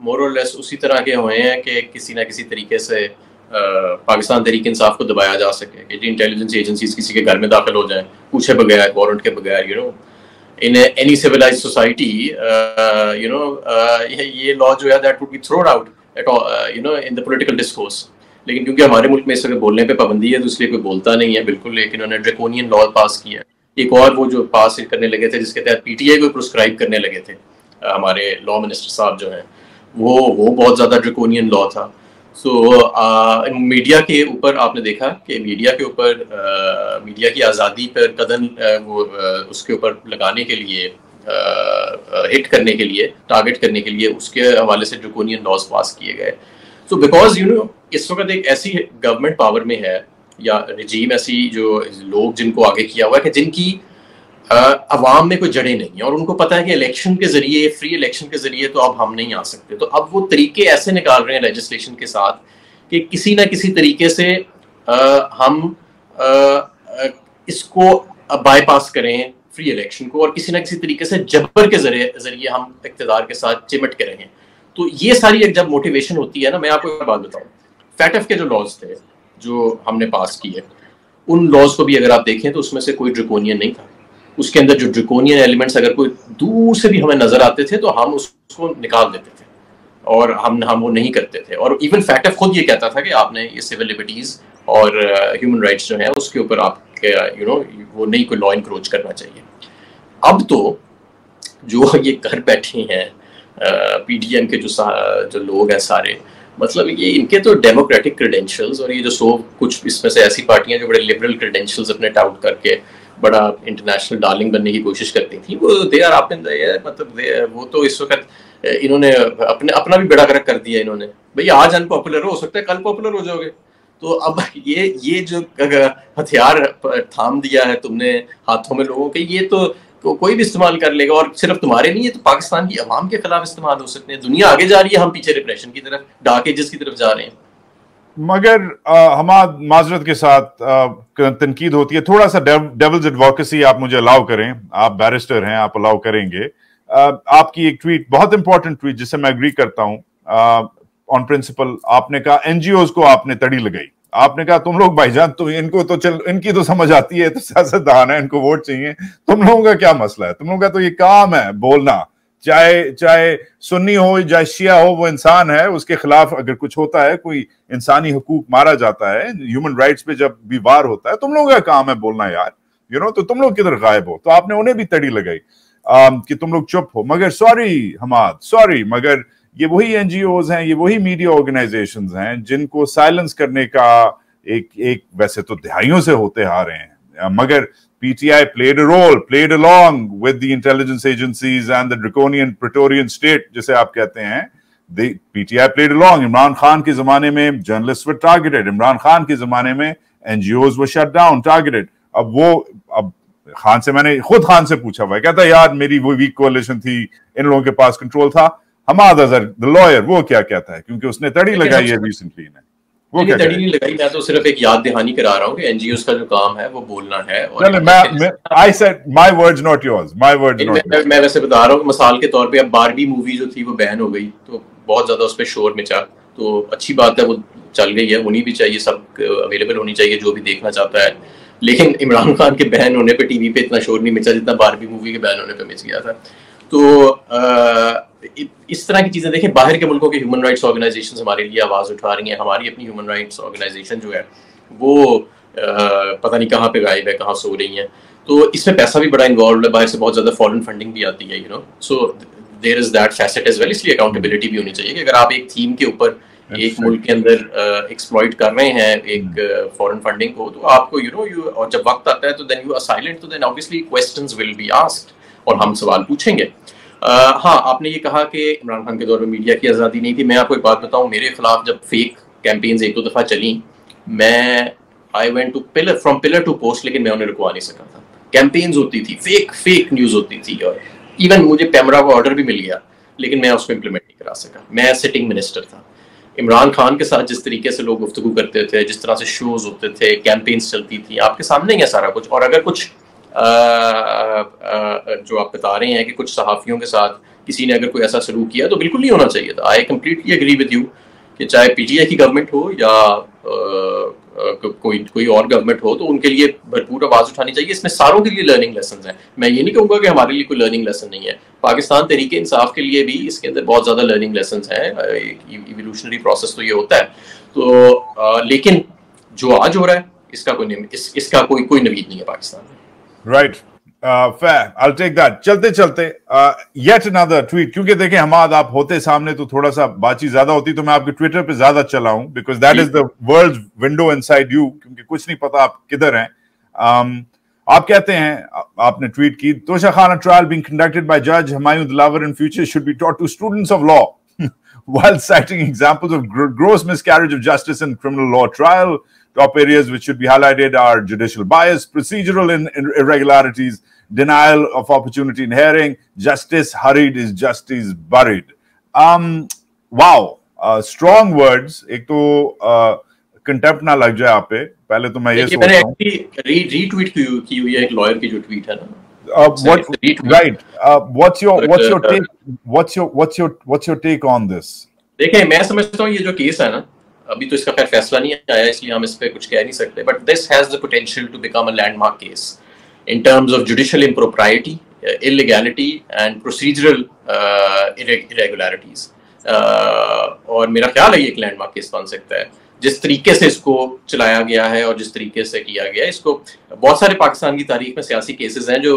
मोर और लेस उसी तरह के हुए हैं कि किसी ना किसी तरीके से पाकिस्तान तहरीक इंसाफ को दबाया जा सके कि इंटेलिजेंस एजेंसीज किसी के घर में दाखिल हो जाएं पूछे बगैर, वारंट के बगैर, you know, in any civilised society, you know, ये लॉ जो है that would be thrown out at you know in the political discourse. लेकिन क्योंकि हमारे मुल्क में इस वक्त बोलने पे पाबंदी है तो इसलिए कोई बोलता नहीं है बिल्कुल। लेकिन उन्होंने ड्रैकोनियन लॉ पास किया। एक और वो जो पास करने लगे थे जिसके तहत पीटीआई को प्रिस्क्राइब करने लगे थे हमारे लॉ मिनिस्टर साहब जो हैं, वो बहुत ज़्यादा ड्रैकोनियन लॉ था। सो मीडिया के ऊपर आपने देखा कि मीडिया के ऊपर मीडिया की आज़ादी पर कदम उसके ऊपर लगाने के लिए, हिट करने के लिए, टारगेट करने के लिए उसके हवाले से ड्रैकोनियन लॉज पास किए गए। सो बिकॉज यू नो इस वक्त एक ऐसी गवर्नमेंट पावर में है या रजीम, ऐसी जो लोग जिनको आगे किया हुआ है कि जिनकी अवाम में कोई जड़ें नहीं है और उनको पता है कि इलेक्शन के जरिए, फ्री इलेक्शन के जरिए तो अब हम नहीं आ सकते। तो अब वो तरीके ऐसे निकाल रहे हैं लेजिस्लेशन के साथ कि किसी ना किसी तरीके से हम इसको बाईपास करें फ्री इलेक्शन को और किसी ना किसी तरीके से जबर के जरिए हम इक़्तिदार के साथ चिमट के रहें। तो ये सारी एक जब मोटिवेशन होती है ना, मैं आपको एक बात बताऊं, फैटफ के जो लॉज थे जो हमने पास किए, उन लॉज को भी अगर आप देखें तो उसमें से कोई ड्रैकोनियन नहीं था। उसके अंदर जो ड्रैकोनियन एलिमेंट्स अगर कोई दूर से भी हमें नजर आते थे तो हम उसको निकाल देते थे और हम वो नहीं करते थे। और इवन फैटफ खुद ये कहता था कि आपने ये सिविल लिबर्टीज और ह्यूमन राइट्स जो है उसके ऊपर आप वो नहीं कोई लॉ इंक्रोच करना चाहिए। अब तो जो ये कर बैठे हैं पीडीएम के जो लोग हैं सारे, मतलब ये इनके तो डेमोक्रेटिक क्रेडेंशियल्स और ये जो कुछ इसमें से ऐसी पार्टियां जो बड़े लिबरल क्रेडेंशियल्स अपने टाउट करके बड़ा इंटरनेशनल डार्लिंग बनने की कोशिश करती थी, वो they are up in the air. मतलब वो तो इस वक्त इन्होंने अपना भी बेड़ा गर्क कर दिया इन्होंने। भाई आज अनपॉपुलर हो सकता है कल पॉपुलर हो जाओगे। तो अब ये जो हथियार थाम दिया है तुमने हाथों में लोगों के, ये तो कोई भी इस्तेमाल कर लेगा। और सिर्फ तुम्हारे नहीं, ये तो पाकिस्तान की अवाम के खिलाफ इस्तेमाल हो सकते हैं। दुनिया आगे जा रही है, हम पीछे रिप्रेशन की तरफ, डार्क एजेस की तरफ जा रहे हैं। मगर हमाद माजरत के साथ तनकीद होती है, थोड़ा सा डेविल्स एडवोकेसी आप मुझे अलाउ करें, आप बैरिस्टर हैं, आप अलाउ करेंगे। आपकी एक ट्वीट, बहुत इंपॉर्टेंट ट्वीट जिससे मैं एग्री करता हूं, ऑन प्रिंसिपल आपने कहा एनजीओज को आपने तड़ी लगाई। आपने कहा तुम लोग भाईजान तो इनको तो इनकी तो समझ आती है, तो सियासतदान है, इनको वोट चाहिए, तुम लोगों का क्या मसला है? तुम लोगों का तो ये काम है बोलना, चाहे सुन्नी हो चाहे शिया हो, वो इंसान है, उसके खिलाफ अगर कुछ होता है, कोई इंसानी हुकूक मारा जाता है, ह्यूमन राइट्स पे जब भी वार होता है, तुम लोगों का काम है बोलना यार, तो तुम लोग किधर गायब हो? तो आपने उन्हें भी तड़ी लगाई कि तुम लोग चुप हो। मगर सॉरी हमाद, सॉरी, मगर ये वही एनजीओज हैं, ये वही मीडिया ऑर्गेनाइजेशंस हैं जिनको साइलेंस करने का एक वैसे तो दहाइयों से होते आ रहे हैं, मगर PTI played a role, played along with the intelligence agencies and the draconian Praetorian state, जिसे आप कहते हैं। PTI played along. Imran Khan के जमाने में journalists were targeted. Imran Khan के जमाने में NGOs were shut down, targeted. अब खान से मैंने खुद खान से पूछा हुआ है, कहता यार मेरी वो वीक कोalition थी, इन लोगों के पास कंट्रोल था। हमाद अजहर द लॉयर वो क्या कहता है, क्योंकि उसने तड़ी लगाई है रिसेंटली ने, वो क्या तड़ी नहीं लगाई। मैं तो सिर्फ एक याद दहानी करा रहा हूँ कि एनजीओस का जो काम है वो बोलना है। और I said my words not yours, my words not yours। मैं वैसे बता रहा हूँ कि मिसाल के तौर पे अब बारबी मूवी जो थी वो बैन हो गई, तो बहुत ज्यादा उस पर शोर मचा, तो अच्छी बात है वो चल गई है, होनी भी चाहिए, सब अवेलेबल होनी चाहिए जो भी देखना चाहता है। लेकिन इमरान खान के बैन होने पे टीवी पे इतना शोर नहीं मचा जितना बारबी मूवी के बैन होने पे मच गया था। तो इस तरह की चीजें देखें, बाहर के मुल्कों के ह्यूमन राइट्स ऑर्गेनाइजेशंस हमारे लिए आवाज उठा रही हैं, हमारी अपनी ह्यूमन राइट्स ऑर्गेनाइजेशन जो है वो पता नहीं कहाँ पे गायब है, कहाँ सो रही हैं। तो इसमें पैसा भी बड़ा इन्वॉल्व है, बाहर से बहुत ज्यादा फॉरेन फंडिंग भी आती है, so there is that facet as well. इसलिए अकाउंटेबिलिटी भी होनी चाहिए कि अगर आप एक थीम के ऊपर एक मुल्क के अंदर एक्सप्लॉइट कर रहे हैं एक फॉरेन फंडिंग को, तो आपको और जब वक्त आता है तो देन यू आर साइलेंट, तो then obviously questions will be asked और हम सवाल पूछेंगे। हाँ, आपने ये कहा कि इमरान खान के दौर में मीडिया की आज़ादी नहीं थी। मैं आपको एक बात बताऊं, मेरे खिलाफ जब फेक कैंपेन्स एक दो दफ़ा चली, मैं I went to from pillar to post, लेकिन मैं उन्हें रुकवा नहीं सका था। कैंपेन्स होती थी, फेक न्यूज़ होती थी, और इवन मुझे पैमरा का ऑर्डर भी मिल गया, लेकिन मैं उसको इम्प्लीमेंट नहीं करा सका। मैं सिटिंग मिनिस्टर था। इमरान खान के साथ जिस तरीके से लोग गुफ्तगू करते थे, जिस तरह से शोज होते थे, कैंपेन्स चलती थी, आपके सामने ही है सारा कुछ। और अगर कुछ जो आप बता रहे हैं कि कुछ सहाफ़ियों के साथ किसी ने अगर कोई ऐसा सलूक किया तो बिल्कुल नहीं होना चाहिए था। I completely agree with you कि चाहे पीटीआई की गवर्नमेंट हो या कोई और गवर्नमेंट हो, तो उनके लिए भरपूर आवाज़ उठानी चाहिए। इसमें सारों के लिए लर्निंग लेसन हैं। मैं ये नहीं कहूँगा कि हमारे लिए कोई लर्निंग लेसन नहीं है। पाकिस्तान तहरीक इंसाफ के लिए भी इसके अंदर बहुत ज़्यादा लर्निंग लेसन हैं। इवोल्यूशनरी प्रोसेस तो ये होता है, तो लेकिन जो आज हो रहा है इसका कोई नवीद नहीं है पाकिस्तान में। Right, fair, I'll take that। चलते yet another tweet, क्योंकि देखें हमाद आप होते सामने तो थोड़ा सा बातचीत ज्यादा होती, तो मैं आपके ट्विटर पे ज्यादा चलाऊं, because that is the world's window inside you, क्योंकि कुछ नहीं पता आप किधर हैं। आप कहते हैं, आपने ट्वीट की, तोशा खाना trial being conducted by Judge Humayun Dilawar in future should be taught to students of law while citing examples of gross miscarriage of justice in criminal law trial. Top areas which should be highlighted are judicial bias, procedural irregularities, denial of opportunity in hearing, justice hurried is justice buried. Wow, strong words. एक तो contempt ना लग जाए आप पे, पहले तो मैं ये सोच मैंने रहा हूँ। रीट्वीट की हुई है एक लॉयर की जो ट्वीट है ना, right, what's your take on this? देखें, मैं समझता हूँ ये जो केस है ना, अभी तो इसका खैर फैसला नहीं आया इसलिए हम इस पे कुछ कह नहीं सकते, but this has the potential to become a landmark case in terms of judicial impropriety, illegality and procedural irregularities, और मेरा ख्याल है ये एक लैंडमार्क केस बन सकता है जिस तरीके से इसको चलाया गया है और जिस तरीके से किया गया है इसको। बहुत सारे पाकिस्तान की तारीख में सियासी केसेस हैं जो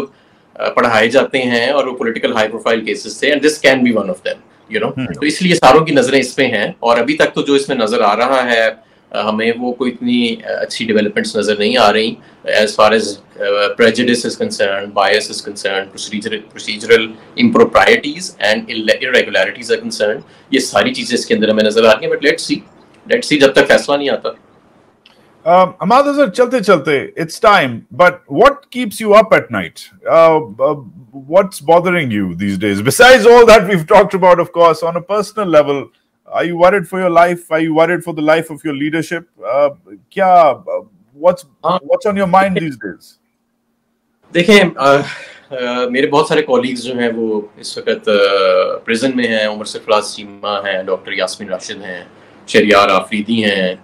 पढ़ाए जाते हैं और वो पॉलिटिकल हाई प्रोफाइल केसेस थे, and this can be one of them, you know. तो इसलिए सारों की नजरें इस पे हैं, और अभी तक तो जो इसमें नजर आ रहा है हमें वो कोई इतनी अच्छी डेवलपमेंट्स नजर नहीं आ रही as far as prejudice is concerned, bias is concerned, procedural improprieties and irregularities are concerned. ये सारी चीजें इसके अंदर हमें नजर आ रही हैं, but let's see जब तक फैसला नहीं आता। Ahmad Azhar, chalte chalte, it's time, but what keeps you up at night? What's bothering you these days? Besides all that we've talked about, of course, on a personal level, are you worried for your life? Are you worried for the life of your leadership? What's on your mind these days? देखें, मेरे बहुत सारे colleagues जो हैं वो इस वक्त prison में हैं। उमर सरफराज चीमा हैं, डॉक्टर यास्मीन राशिद हैं, शरियार आफरीदी हैं,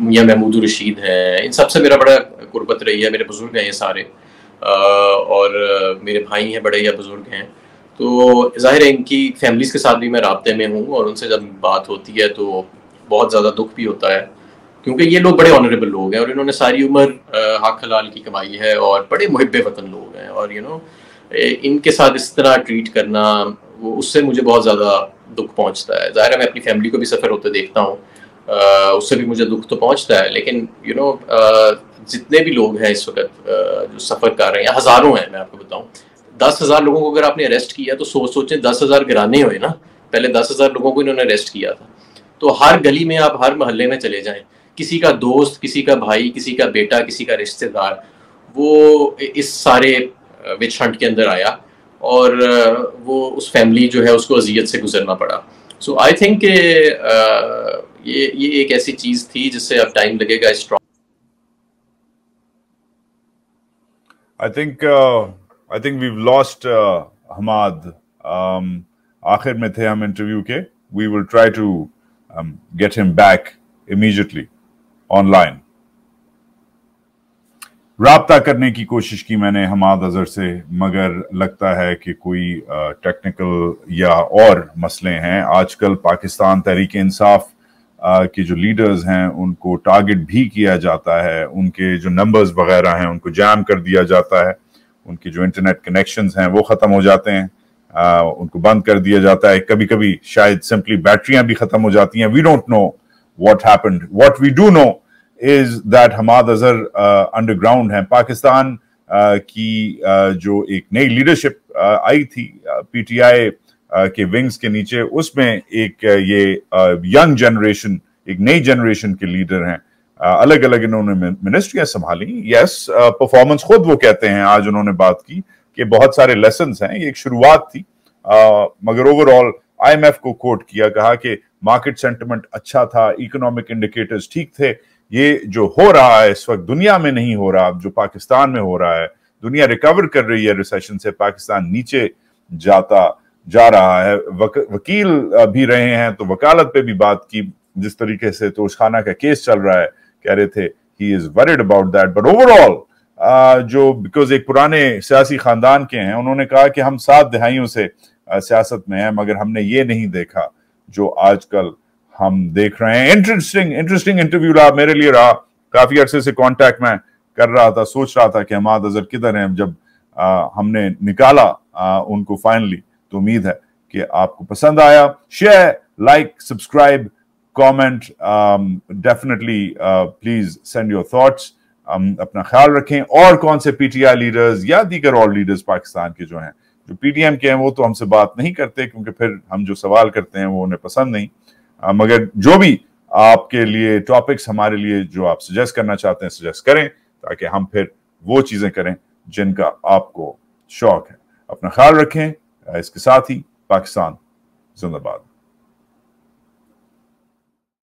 मियां महमूद रशीद हैं। इन सबसे मेरा बड़ा कुर्बत रही है। मेरे बुजुर्ग हैं ये सारे, और मेरे भाई हैं बड़े या बुजुर्ग हैं, तो जाहिर है इनकी फैमिलीज़ के साथ भी मैं राब्ते में हूँ, और उनसे जब बात होती है तो बहुत ज़्यादा दुख भी होता है, क्योंकि ये लोग बड़े ऑनरेबल लोग हैं और इन्होंने सारी उम्र हक हलाल की कमाई है और बड़े मुहिब्बे वतन लोग हैं, और इनके साथ इस तरह ट्रीट करना, वो उससे मुझे बहुत ज़्यादा दुख पहुंचता है। ज़ाहिर है मैं अपनी फैमिली को भी सफ़र होते देखता हूँ, उससे भी मुझे दुख तो पहुंचता है, लेकिन जितने भी लोग हैं इस वक्त जो सफ़र कर रहे हैं, हज़ारों हैं, मैं आपको बताऊँ, 10,000 लोगों को अगर आपने अरेस्ट किया तो सोचें 10,000 गिराने हुए ना, पहले 10,000 लोगों को इन्होंने अरेस्ट किया था। तो हर गली में आप हर मोहल्ले में चले जाएं, किसी का दोस्त, किसी का भाई, किसी का बेटा, किसी का रिश्तेदार वो इस सारे विच हंट के अंदर आया, और वो उस फैमिली जो है उसको अजियत से गुजरना पड़ा। सो आई थिंक ये एक ऐसी चीज़ थी जिससे अब टाइम लगेगा strong. I think we've lost Hamad. आखिर में थे हम इंटरव्यू के। We will try to get him back immediately online. राब्ता करने की कोशिश की मैंने हमाद अजहर से, मगर लगता है कि कोई टेक्निकल या और मसले हैं। आजकल पाकिस्तान तहरीक इंसाफ के जो लीडर्स हैं उनको टारगेट भी किया जाता है, उनके जो नंबर्स वगैरह हैं उनको जैम कर दिया जाता है, उनके जो इंटरनेट कनेक्शंस हैं वो ख़त्म हो जाते हैं, उनको बंद कर दिया जाता है, कभी कभी शायद सिंपली बैटरियां भी ख़त्म हो जाती हैं। We don't know what happened. What we do know is that Hammad Azhar underground है। पाकिस्तान की जो एक नई लीडरशिप आई थी पीटीआई के विंग्स के नीचे, उसमें एक ये यंग जनरेशन, एक नई जनरेशन के लीडर हैं। अलग अलग इन्होंने मिनिस्ट्रियां संभाली। यस, परफॉर्मेंस खुद वो कहते हैं, आज उन्होंने बात की कि बहुत सारे लेसन्स हैं, ये एक शुरुआत थी, मगर ओवरऑल आईएमएफ को कोट किया, कहा कि मार्केट सेंटिमेंट अच्छा था, इकोनॉमिक इंडिकेटर्स ठीक थे। ये जो हो रहा है इस वक्त दुनिया में नहीं हो रहा, जो पाकिस्तान में हो रहा है, दुनिया रिकवर कर रही है रिसेशन से, पाकिस्तान नीचे जा रहा है। वकील भी रहे हैं तो वकालत पे भी बात की, जिस तरीके से तो उस खाना का केस चल रहा है, कह रहे थे he is worried about that. But overall जो बिकॉज एक पुराने सियासी खानदान के हैं, उन्होंने कहा कि हम 7 दहाइयों से सियासत में हैं, मगर हमने ये नहीं देखा जो आजकल हम देख रहे हैं। इंटरेस्टिंग इंटरव्यू रहा मेरे लिए, रहा। काफी अरसे से कांटेक्ट में कर रहा था, सोच रहा था कि हमाद अजहर किधर हैं। जब हमने निकाला उनको फाइनली, तो उम्मीद है कि आपको पसंद आया। Share, like, subscribe, comment, definitely please send your thoughts. अपना ख्याल रखें। और कौन से पीटीआई लीडर्स या दीगर और लीडर्स पाकिस्तान के जो हैं, जो पीटीएम के हैं, वो तो हमसे बात नहीं करते, क्योंकि फिर हम जो सवाल करते हैं वो उन्हें पसंद नहीं। मगर जो भी आपके लिए टॉपिक्स, हमारे लिए जो आप सजेस्ट करना चाहते हैं, सजेस्ट करें, ताकि हम फिर वो चीजें करें जिनका आपको शौक है। अपना ख्याल रखें। इसके साथ ही पाकिस्तान जिंदाबाद।